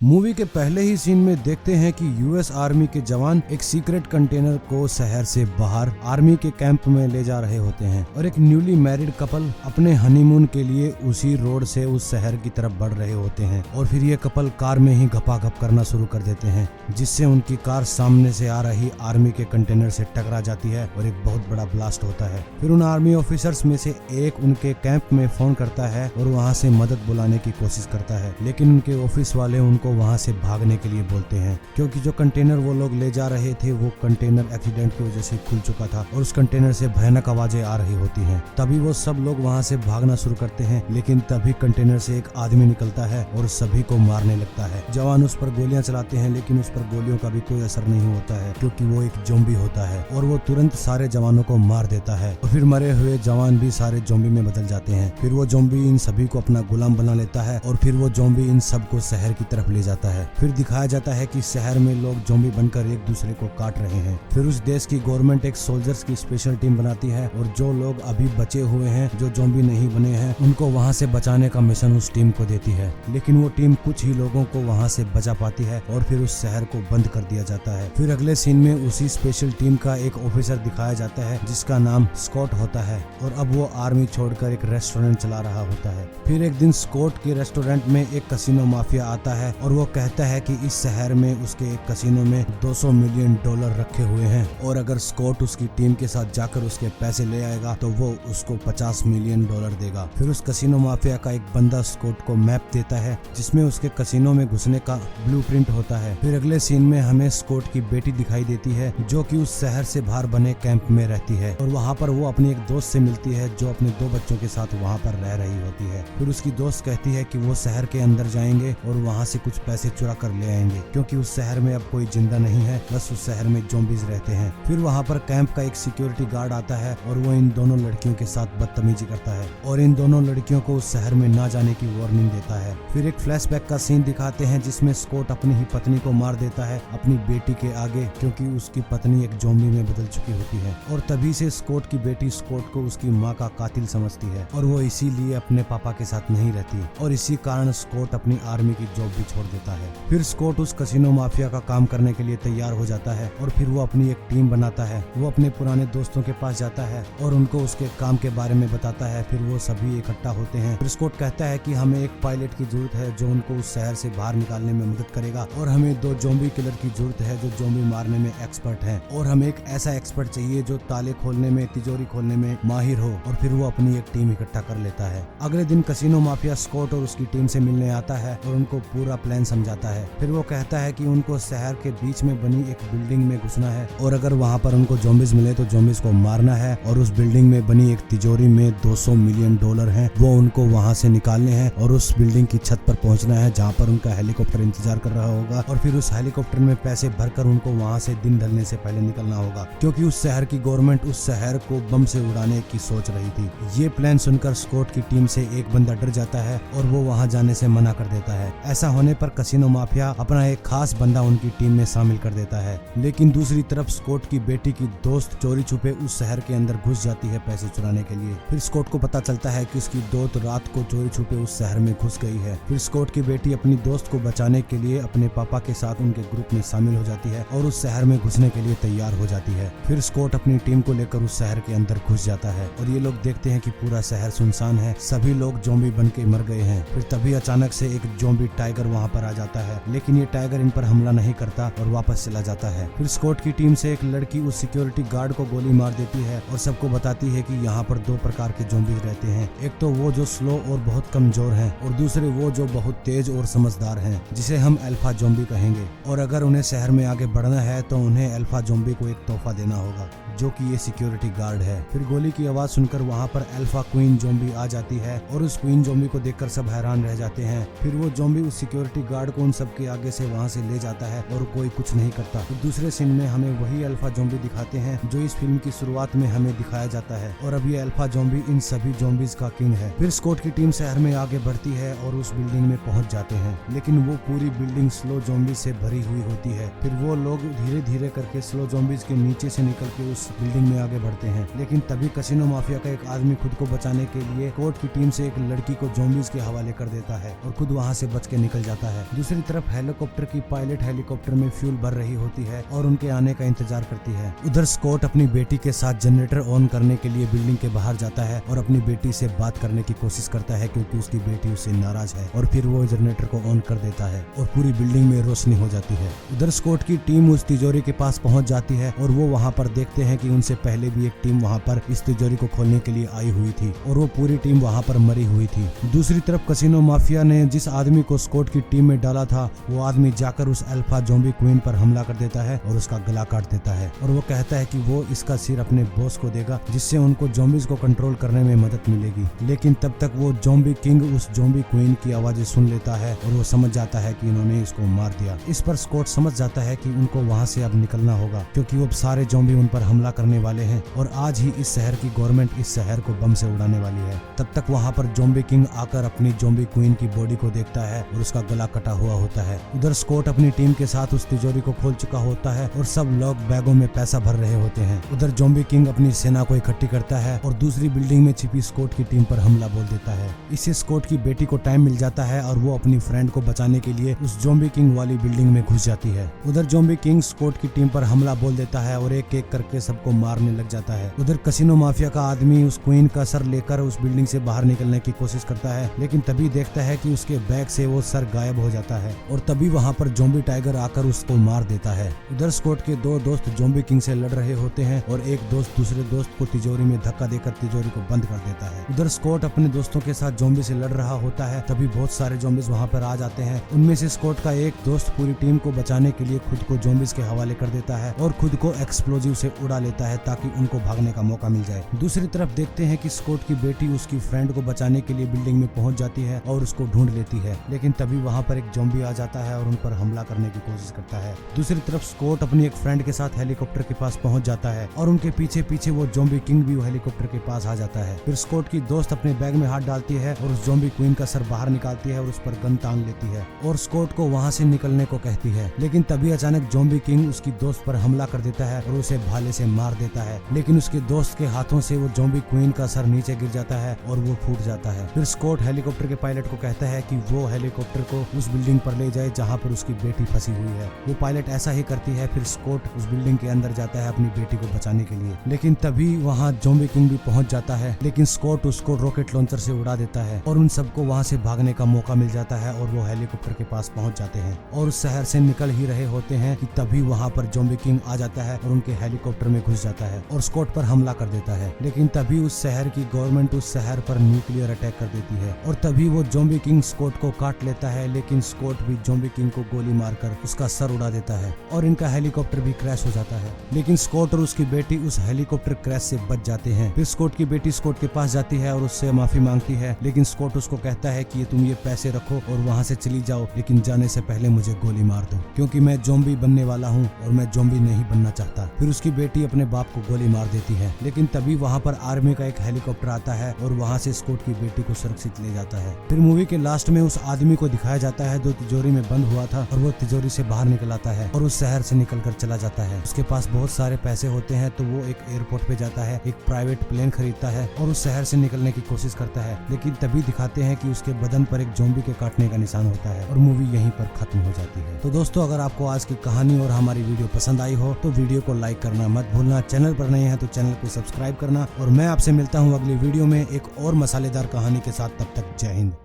Movie के पहले ही scene में देखते हैं कि यूएस आर्मी के जवान एक सीक्रेट कंटेनर को शहर से बाहर आर्मी के कैंप में ले जा रहे होते हैं और एक न्यूली मैरिड कपल अपने हनीमून के लिए उसी रोड से उस शहर की तरफ बढ़ रहे होते हैं। और फिर ये कपल कार में ही घपाघप करना शुरू कर देते हैं, जिससे उनकी कार सामने से आ रही आर्मी के कंटेनर से टकरा जाती है और एक बहुत बड़ा ब्लास्ट होता है। फिर उन आर्मी ऑफिसर्स में से एक उनके कैंप में फोन करता है और वहाँ से मदद बुलाने की कोशिश करता है, लेकिन उनके ऑफिस वाले उनको वहाँ से भागने के लिए बोलते हैं, क्योंकि जो कंटेनर वो लोग ले जा रहे थे वो कंटेनर एक्सीडेंट की वजह से खुल चुका था और उस कंटेनर से भयानक आवाजें आ रही होती हैं। तभी वो सब लोग वहाँ से भागना शुरू करते हैं, लेकिन तभी कंटेनर से एक आदमी निकलता है और सभी को मारने लगता है। जवान उस पर गोलियां चलाते हैं, लेकिन उस पर गोलियों का भी कोई असर नहीं होता है, क्योंकि वो एक ज़ॉम्बी होता है और वो तुरंत सारे जवानों को मार देता है। और फिर मरे हुए जवान भी सारे ज़ॉम्बी में बदल जाते हैं। फिर वो ज़ॉम्बी इन सभी को अपना गुलाम बना लेता है और फिर वो ज़ॉम्बी इन सबको शहर की तरफ ले जाता है। फिर दिखाया जाता है कि शहर में लोग ज़ॉम्बी बनकर एक दूसरे को काट रहे हैं। फिर उस देश की गवर्नमेंट एक सोल्जर्स की स्पेशल टीम बनाती है और जो लोग अभी बचे हुए हैं, जो ज़ॉम्बी नहीं बने हैं, उनको वहाँ से बचाने का मिशन उस टीम को देती है। लेकिन वो टीम कुछ ही लोगों को वहाँ से बचा पाती है और फिर उस शहर को बंद कर दिया जाता है। फिर अगले सीन में उसी स्पेशल टीम का एक ऑफिसर दिखाया जाता है जिसका नाम स्कॉट होता है और अब वो आर्मी छोड़कर एक रेस्टोरेंट चला रहा होता है। फिर एक दिन स्कॉट के रेस्टोरेंट में एक कसिनो माफिया आता है और वो कहता है कि इस शहर में उसके एक कसिनो में $200 मिलियन रखे हुए हैं और अगर स्कॉट उसकी टीम के साथ जाकर उसके पैसे ले आएगा तो वो उसको $50 मिलियन देगा। फिर उस कसिनो माफिया का एक बंदा स्कॉट को मैप देता है जिसमें उसके कसिनो में घुसने का ब्लूप्रिंट होता है। फिर अगले सीन में हमें स्कॉट की बेटी दिखाई देती है जो कि उस शहर से बाहर बने कैंप में रहती है और वहाँ पर वो अपनी एक दोस्त से मिलती है जो अपने 2 बच्चों के साथ वहाँ पर रह रही होती है। फिर उसकी दोस्त कहती है कि वो शहर के अंदर जाएंगे और वहाँ से कुछ पैसे चुरा कर ले आएंगे, क्योंकि उस शहर में अब कोई जिंदा नहीं है, बस उस शहर में ज़ॉम्बीज रहते हैं। फिर वहाँ पर कैंप का एक सिक्योरिटी गार्ड आता है और वो इन दोनों लड़कियों के साथ बदतमीजी करता है और इन दोनों लड़कियों को उस शहर में ना जाने की वार्निंग देता है। फिर एक फ्लैशबैक का सीन दिखाते हैं जिसमें स्कॉट अपनी ही पत्नी को मार देता है अपनी बेटी के आगे, क्योंकि उसकी पत्नी एक ज़ॉम्बी में बदल चुकी होती है और तभी से स्कॉट की बेटी स्कॉट को उसकी माँ का कातिल समझती है और वो इसीलिए अपने पापा के साथ नहीं रहती और इसी कारण स्कॉट अपनी आर्मी की जॉब भी छोड़ देता है। फिर स्कॉट उस कसिनो माफिया का काम करने के लिए तैयार हो जाता है और फिर वो अपनी एक टीम बनाता है। वो अपने पुराने दोस्तों के पास जाता है और उनको उसके काम के बारे में बताता है। फिर वो सभी इकट्ठा होते हैं। फिर स्कॉट कहता है कि हमें एक पायलट की जरूरत है जो उनको उस शहर से बाहर निकालने में मदद करेगा और हमें 2 ज़ॉम्बी किलर की जरूरत है जो ज़ॉम्बी मारने में एक्सपर्ट है और हमें एक ऐसा एक्सपर्ट चाहिए जो ताले खोलने में, तिजोरी खोलने में माहिर हो। और फिर वो अपनी एक टीम इकट्ठा कर लेता है। अगले दिन कसिनो माफिया स्कॉट और उसकी टीम से मिलने आता है और उनको पूरा प्लान समझाता है। फिर वो कहता है कि उनको शहर के बीच में बनी एक बिल्डिंग में घुसना है और अगर वहाँ पर उनको ज़ॉम्बीज मिले तो ज़ॉम्बीज को मारना है और उस बिल्डिंग में बनी एक तिजोरी में $200 मिलियन हैं, वो उनको वहाँ से निकालने हैं और उस बिल्डिंग की छत पर पहुँचना है जहाँ पर उनका हेलीकॉप्टर इंतजार कर रहा होगा और फिर उस हेलीकॉप्टर में पैसे भरकर उनको वहाँ से दिन ढलने से पहले निकलना होगा, क्योंकि उस शहर की गवर्नमेंट उस शहर को बम से उड़ाने की सोच रही थी। ये प्लान सुनकर स्कॉट की टीम से एक बंदा डर जाता है और वो वहाँ जाने से मना कर देता है। ऐसा होने पर कसिनो माफिया अपना एक खास बंदा उनकी टीम में शामिल कर देता है, लेकिन दूसरी तरफ स्कॉट की बेटी की दोस्त चोरी छुपे उस शहर के अंदर घुस जाती है पैसे चुराने के लिए। फिर स्कॉट को पता चलता है कि उसकी दोस्त रात को चोरी छुपे उस शहर में घुस गई है। फिर स्कॉट की बेटी अपनी दोस्त को बचाने के लिए अपने पापा के साथ उनके ग्रुप में शामिल हो जाती है और उस शहर में घुसने के लिए तैयार हो जाती है। फिर स्कॉट अपनी टीम को लेकर उस शहर के अंदर घुस जाता है और ये लोग देखते हैं कि पूरा शहर सुनसान है, सभी लोग ज़ॉम्बी बन के मर गए हैं। फिर तभी अचानक से एक ज़ॉम्बी टाइगर वहाँ पर आ जाता है, लेकिन ये टाइगर इन पर हमला नहीं करता और वापस चला जाता है। फिर स्कॉट की टीम से एक लड़की उस सिक्योरिटी गार्ड को गोली मार देती है और सबको बताती है कि यहाँ पर 2 प्रकार के ज़ॉम्बीज रहते हैं, एक तो वो जो स्लो और बहुत कमजोर हैं और दूसरे वो जो बहुत तेज और समझदार हैं, जिसे हम अल्फा ज़ॉम्बी कहेंगे। और अगर उन्हें शहर में आगे बढ़ना है तो उन्हें अल्फा ज़ॉम्बी को एक तोहफा देना होगा, जो कि ये सिक्योरिटी गार्ड है। फिर गोली की आवाज सुनकर वहाँ पर अल्फा क्वीन ज़ॉम्बी आ जाती है और उस क्वीन ज़ॉम्बी को देखकर सब हैरान रह जाते हैं। फिर वो ज़ॉम्बी उस सिक्योरिटी गार्ड को उन सबके आगे से वहाँ से ले जाता है और कोई कुछ नहीं करता। तो दूसरे सीन में हमें वही अल्फा ज़ॉम्बी दिखाते हैं जो इस फिल्म की शुरुआत में हमें दिखाया जाता है और अब ये अल्फा ज़ॉम्बी इन सभी ज़ॉम्बीज का किंग है। फिर स्कॉट की टीम शहर में आगे बढ़ती है और उस बिल्डिंग में पहुंच जाते हैं, लेकिन वो पूरी बिल्डिंग स्लो ज़ॉम्बी से भरी हुई होती है। फिर वो लोग धीरे धीरे करके स्लो ज़ॉम्बीज के नीचे से निकल के उस बिल्डिंग में आगे बढ़ते हैं, लेकिन तभी कसिनो माफिया का एक आदमी खुद को बचाने के लिए कोर्ट की टीम से एक लड़की को ज़ॉम्बीज के हवाले कर देता है और खुद वहाँ से बच के निकल जाता है। दूसरी तरफ हेलीकॉप्टर की पायलट हेलीकॉप्टर में फ्यूल भर रही होती है और उनके आने का इंतजार करती है। उधर स्कॉट अपनी बेटी के साथ जनरेटर ऑन करने के लिए बिल्डिंग के बाहर जाता है और अपनी बेटी से बात करने की कोशिश करता है क्योंकि उसकी बेटी उससे नाराज है, और फिर वो जनरेटर को ऑन कर देता है और पूरी बिल्डिंग में रोशनी हो जाती है। उधर स्कॉट की टीम उस तिजोरी के पास पहुंच जाती है और वो वहां पर देखते हैं कि उनसे पहले भी एक टीम वहां पर इस तिजोरी को खोलने के लिए आई हुई थी और वो पूरी टीम वहां पर मरी हुई थी। दूसरी तरफ कैसीनो माफिया ने जिस आदमी को स्कॉट की टीम में डाला था, वो आदमी जाकर उस अल्फा ज़ॉम्बी क्वीन पर हमला कर देता है और उसका गला काट देता है, और वो कहता है कि वो इसका सिर अपने बॉस को देगा जिससे उनको ज़ॉम्बीज को कंट्रोल करने में मदद मिलेगी। लेकिन तब तक वो ज़ॉम्बी किंग उस ज़ॉम्बी क्वीन की आवाजें सुन लेता है और वो समझ जाता है कि इन्होंने इसको मार दिया। इस पर स्कॉट समझ जाता है कि उनको वहाँ से अब निकलना होगा क्योंकि वो सारे ज़ॉम्बी उन पर हमला करने वाले हैं और आज ही इस शहर की गवर्नमेंट इस शहर को बम से उड़ाने वाली है। तब तक वहाँ पर ज़ॉम्बी किंग आकर अपनी ज़ॉम्बी क्वीन की बॉडी को देखता है और उसका गला कटा हुआ होता है। उधर स्कॉट अपनी टीम के साथ उस तिजोरी को खोल चुका होता है और सब लोग बैगों में पैसा भर रहे होते हैं। उधर ज़ॉम्बी किंग अपनी सेना को इकट्ठी करता है और दूसरी बिल्डिंग में छिपी स्कॉट की टीम पर हमला बोल देता है। इससे स्कॉट की बेटी को टाइम मिल जाता है और वो अपनी फ्रेंड को बचाने के लिए उस ज़ॉम्बी किंग वाली बिल्डिंग में घुस जाती है। उधर ज़ॉम्बी किंग स्कॉट की टीम पर हमला बोल देता है और एक एक करके सबको मारने लग जाता है। उधर कैसीनो माफिया का आदमी उस क्वीन का सर लेकर उस बिल्डिंग से बाहर निकलने की कोशिश करता है, लेकिन तभी देखता है कि उसके बैग से वो सर गायब हो जाता है और तभी वहाँ पर ज़ॉम्बी टाइगर आकर उसको मार देता है। उधर स्कॉट के दो दोस्त ज़ॉम्बी किंग से लड़ रहे होते हैं और एक दोस्त दूसरे दोस्त को तिजोरी में धक्का देकर तिजोरी को बंद कर देता है। उधर स्कॉट अपने दोस्तों के साथ ज़ॉम्बी से लड़ रहा होता है, तभी बहुत सारे ज़ॉम्बीज वहाँ पर आ जाते हैं। उनमें से स्कॉट का एक दोस्त पूरी टीम को बचाने के लिए खुद को ज़ॉम्बीज के हवाले कर देता है और खुद को एक्सप्लोजिव से उड़ा लेता है ताकि उनको भागने का मौका मिल जाए। दूसरी तरफ देखते हैं कि स्कॉट की बेटी उसकी फ्रेंड को बचाने के लिए बिल्डिंग में पहुंच जाती है और उसको ढूंढ लेती है, लेकिन तभी वहां पर एक ज़ॉम्बी आ जाता है और उन पर हमला करने की कोशिश करता है। दूसरी तरफ स्कॉट अपनी एक फ्रेंड के साथ हेलीकॉप्टर के पास पहुंच जाता है और उनके पीछे पीछे वो ज़ॉम्बी किंग भी हेलीकॉप्टर के पास आ जाता है। फिर स्कॉट की दोस्त अपने बैग में हाथ डालती है और उस ज़ॉम्बी क्वीन का सर बाहर निकालती है और उस पर गन तान लेती है और स्कॉट को वहां से निकलने को कहती है, लेकिन तभी अचानक ज़ॉम्बी किंग उसकी दोस्त पर हमला कर देता है और उसे भाले से मार देता है, लेकिन उसके दोस्त के हाथों से वो ज़ॉम्बी क्वीन का सर नीचे गिर जाता है और वो फूट जाता है। फिर स्कॉट हेलीकॉप्टर के पायलट को कहता है कि वो हेलीकॉप्टर को उस बिल्डिंग पर ले जाए जहाँ पर उसकी बेटी फंसी हुई है। वो पायलट ऐसा ही करती है। फिर स्कॉट उस बिल्डिंग के अंदर जाता है अपनी बेटी को बचाने के लिए, लेकिन तभी वहाँ ज़ॉम्बी किंग भी पहुंच जाता है, लेकिन स्कॉट उसको रॉकेट लॉन्चर से उड़ा देता है और उन सबको वहाँ से भागने का मौका मिल जाता है और वो हेलीकॉप्टर के पास पहुंच जाते हैं और उस शहर से निकल ही रहे होते हैं कि तभी वहाँ पर ज़ॉम्बी किंग आ जाता है और उनके हेलीकॉप्टर में घुस जाता है और स्कॉट पर हमला कर देता है। लेकिन तभी उस शहर की गवर्नमेंट उस शहर पर न्यूक्लियर अटैक कर देती है और तभी वो ज़ॉम्बी किंग स्कॉट को काट लेता है, लेकिन स्कॉट भी ज़ॉम्बी किंग को गोली मारकर उसका सर उड़ा देता है और इनका हेलीकॉप्टर भी क्रैश हो जाता है। लेकिन स्कॉट और उसकी बेटी उस हेलीकॉप्टर क्रैश से बच जाते हैं। फिर स्कॉट की बेटी स्कॉट के पास जाती है और उससे माफी मांगती है, लेकिन स्कॉट उसको कहता है कि तुम ये पैसे रखो और वहाँ से चली जाओ, लेकिन जाने से पहले मुझे गोली मार दो क्योंकि मैं ज़ॉम्बी बनने वाला हूँ और मैं ज़ॉम्बी नहीं बनना चाहता। फिर उसकी बेटी अपने बाप को गोली मार देती है, लेकिन तभी वहाँ पर आर्मी का एक हेलीकॉप्टर आता है और वहाँ से स्कॉट की बेटी को सुरक्षित ले जाता है। फिर मूवी के लास्ट में उस आदमी को दिखाया जाता है जो तिजोरी में बंद हुआ था और वो तिजोरी से बाहर निकल आता है और उस शहर से निकल कर चला जाता है। उसके पास बहुत सारे पैसे होते हैं तो वो एक एयरपोर्ट पे जाता है, एक प्राइवेट प्लेन खरीदता है और उस शहर से निकलने की कोशिश करता है, लेकिन तभी दिखाते हैं कि उसके बदन पर एक ज़ॉम्बी के काटने का निशान होता है और मूवी यहीं पर खत्म हो जाती है। तो दोस्तों, अगर आपको आज की कहानी और हमारी वीडियो पसंद आई हो तो वीडियो को लाइक करना मत भूलना, चैनल पर नए हैं तो चैनल को सब्सक्राइब करना और मैं आपसे मिलता हूँ अगली वीडियो में एक और मसालेदार कहानी के साथ। तब तक जय हिंद।